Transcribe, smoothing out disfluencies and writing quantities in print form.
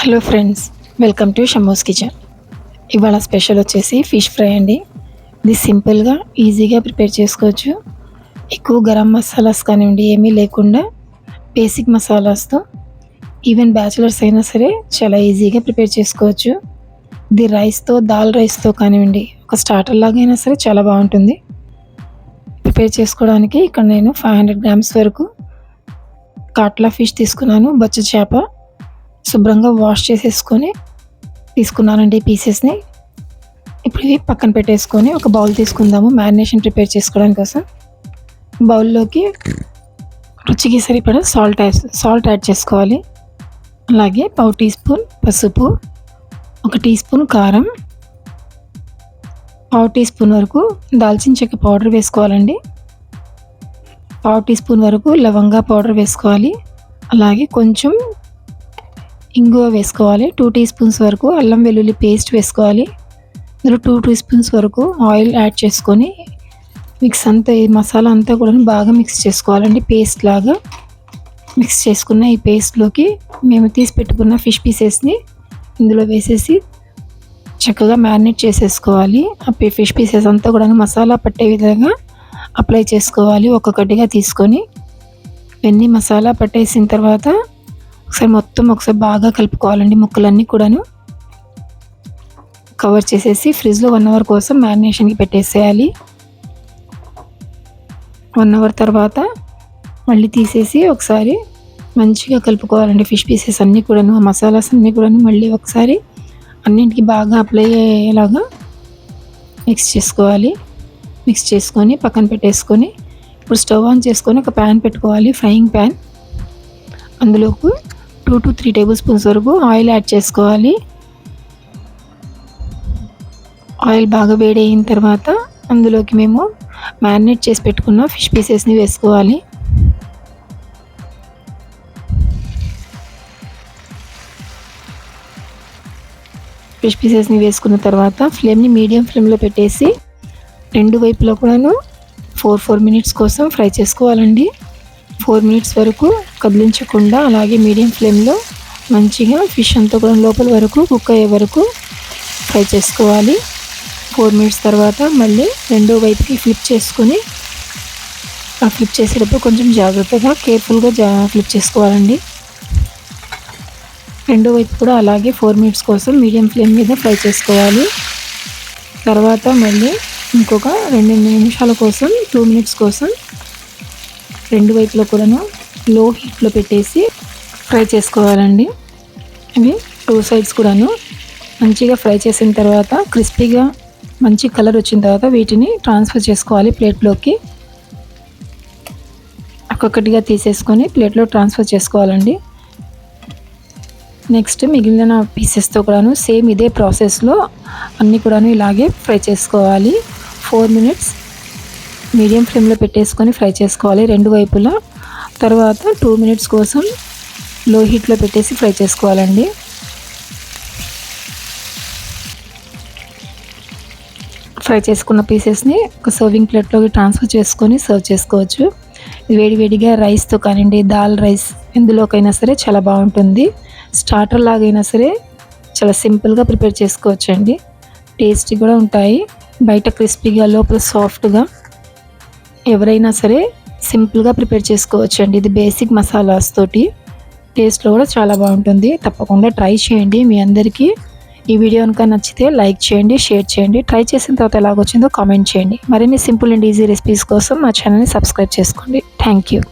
Hello friends, welcome to Shammos kitchen. ఇవాళ special వచ్చేసి fish fry అండి. ఇది సింపుల్గా ఈజీగా ప్రిపేర్ చేసుకోవచ్చు. ఎక్కువ గరం మసాలాస్ కానివ్వండి ఏమీ లేకుండా బేసిక్ మసాలాస్తో ఈవెన్ బ్యాచిలర్స్ అయినా సరే చాలా ఈజీగా ప్రిపేర్ చేసుకోవచ్చు. ఇది రైస్తో దాల్ రైస్తో కానివ్వండి ఒక స్టార్టర్ లాగా అయినా సరే చాలా బాగుంటుంది. ప్రిపేర్ చేసుకోవడానికి ఇక్కడ నేను 500 గ్రామ్స్ వరకు కాట్లా ఫిష్ తీసుకున్నాను. బొచ్చ చేప శుభ్రంగా వాష్ చేసేసుకొని తీసుకున్నానండి పీసెస్ని. ఇప్పుడు ఇవి పక్కన పెట్టేసుకొని ఒక బౌల్ తీసుకుందాము మ్యారినేషన్ ప్రిపేర్ చేసుకోవడానికి కోసం. బౌల్లోకి రుచికి సరిపడా సాల్ట్ యాడ్ చేసుకోవాలి. అలాగే 1/2 టీ స్పూన్ పసుపు, 1 టీ స్పూన్ కారం, 1/2 టీ స్పూన్ వరకు దాల్చిన చెక్క పౌడర్ వేసుకోవాలండి. 1/2 టీ స్పూన్ వరకు లవంగా పౌడర్ వేసుకోవాలి. అలాగే కొంచెం ఇంగువ వేసుకోవాలి. 2 టీ స్పూన్స్ వరకు అల్లం వెల్లుల్లి పేస్ట్ వేసుకోవాలి. ఇందులో 2 టీ స్పూన్స్ వరకు ఆయిల్ యాడ్ చేసుకొని ఈ మసాలా అంతా కూడా బాగా మిక్స్ చేసుకోవాలండి. పేస్ట్ లాగా మిక్స్ చేసుకున్న ఈ పేస్ట్లోకి మేము తీసి పెట్టుకున్న ఫిష్ పీసెస్ని ఇందులో వేసేసి చక్కగా మ్యారినేట్ చేసేసుకోవాలి. ఆ ఫిష్ పీసెస్ అంతా కూడా మసాలా పట్టే విధంగా అప్లై చేసుకోవాలి. ఒక్కొక్కటిగా తీసుకొని ఇవన్నీ మసాలా పట్టేసిన తర్వాత ఒకసారి బాగా కలుపుకోవాలండి. ముక్కలన్నీ కూడాను కవర్ చేసేసి ఫ్రిడ్జ్లో 1 అవర్ కోసం మ్యారినేషన్కి పెట్టేసేయాలి. 1 అవర్ తర్వాత మళ్ళీ తీసేసి ఒకసారి మంచిగా కలుపుకోవాలండి. ఫిష్ పీసెస్ అన్నీ కూడాను ఆ మసాలాస్ అన్నీ కూడాను మళ్ళీ ఒకసారి అన్నింటికి బాగా అప్లై అయ్యేలాగా మిక్స్ చేసుకోవాలి. మిక్స్ చేసుకొని పక్కన పెట్టేసుకొని ఇప్పుడు స్టవ్ ఆన్ చేసుకొని ఒక ప్యాన్ పెట్టుకోవాలి, ఫ్రైయింగ్ ప్యాన్. అందులోకి 2 to 3 టేబుల్ స్పూన్స్ వరకు ఆయిల్ యాడ్ చేసుకోవాలి. ఆయిల్ బాగా వేడి అయిన తర్వాత అందులోకి మేము మ్యారినేట్ చేసి పెట్టుకున్న ఫిష్ పీసెస్ని వేసుకోవాలి. ఫిష్ పీసెస్ని వేసుకున్న తర్వాత ఫ్లేమ్ని మీడియం ఫ్లేమ్లో పెట్టేసి రెండు వైపులో కూడాను 4 మినిట్స్ కోసం ఫ్రై చేసుకోవాలండి. 4 మినిట్స్ వరకు కదిలించకుండా అలాగే మీడియం ఫ్లేమ్లో మంచిగా ఫిష్ అంతా కూడా లోపల వరకు కుక్ అయ్యే వరకు ఫ్రై చేసుకోవాలి. 4 మినిట్స్ తర్వాత మళ్ళీ రెండో వైపుకి ఫ్లిప్ చేసుకొని ఆ ఫ్లిప్ చేసేటప్పుడు కొంచెం జాగ్రత్తగా కేర్ఫుల్గా ఫ్లిప్ చేసుకోవాలండి. రెండో వైపు కూడా అలాగే 4 మినిట్స్ కోసం మీడియం ఫ్లేమ్ మీద ఫ్రై చేసుకోవాలి. తర్వాత మళ్ళీ ఇంకొక 2 నిమిషాల కోసం 2 మినిట్స్ కోసం రెండు వైపులో కూడాను లో హీట్లో పెట్టేసి ఫ్రై చేసుకోవాలండి. ఇవి 2 సైడ్స్ కూడాను మంచిగా ఫ్రై చేసిన తర్వాత క్రిస్పీగా మంచి కలర్ వచ్చిన తర్వాత వీటిని ట్రాన్స్ఫర్ చేసుకోవాలి ప్లేట్లోకి. ఒక్కొక్కటిగా తీసేసుకొని ప్లేట్లో ట్రాన్స్ఫర్ చేసుకోవాలండి. నెక్స్ట్ మిగిలిన పీసెస్తో కూడాను సేమ్ ఇదే ప్రాసెస్లో అన్నీ కూడాను ఇలాగే ఫ్రై చేసుకోవాలి. 4 మినిట్స్ మీడియం ఫ్లేమ్లో పెట్టేసుకొని ఫ్రై చేసుకోవాలి రెండు వైపులా. తర్వాత 2 మినిట్స్ కోసం లో హీట్లో పెట్టేసి ఫ్రై చేసుకోవాలండి. ఫ్రై చేసుకున్న పీసెస్ని ఒక సర్వింగ్ ప్లేట్లోకి ట్రాన్స్ఫర్ చేసుకొని సర్వ్ చేసుకోవచ్చు. వేడివేడిగా రైస్తో కానివ్వండి దాల్ రైస్ ఎందులోకైనా సరే చాలా బాగుంటుంది. స్టార్టర్ లాగైనా సరే చాలా సింపుల్గా ప్రిపేర్ చేసుకోవచ్చండి. టేస్టీ కూడా ఉంటాయి. బయట క్రిస్పీగా లోపల సాఫ్ట్గా ఎవరైనా సరే సింపుల్గా ప్రిపేర్ చేసుకోవచ్చండి. ఇది బేసిక్ మసాలాస్ తోటి టేస్ట్లో కూడా చాలా బాగుంటుంది. తప్పకుండా ట్రై చేయండి. మీ అందరికీ ఈ వీడియో కనుక నచ్చితే లైక్ చేయండి, షేర్ చేయండి. ట్రై చేసిన తర్వాత ఎలాగొచ్చిందో కామెంట్ చేయండి. మరిన్ని సింపుల్ అండ్ ఈజీ రెసిపీస్ కోసం మా ఛానల్ని సబ్స్క్రైబ్ చేసుకోండి. Thank you.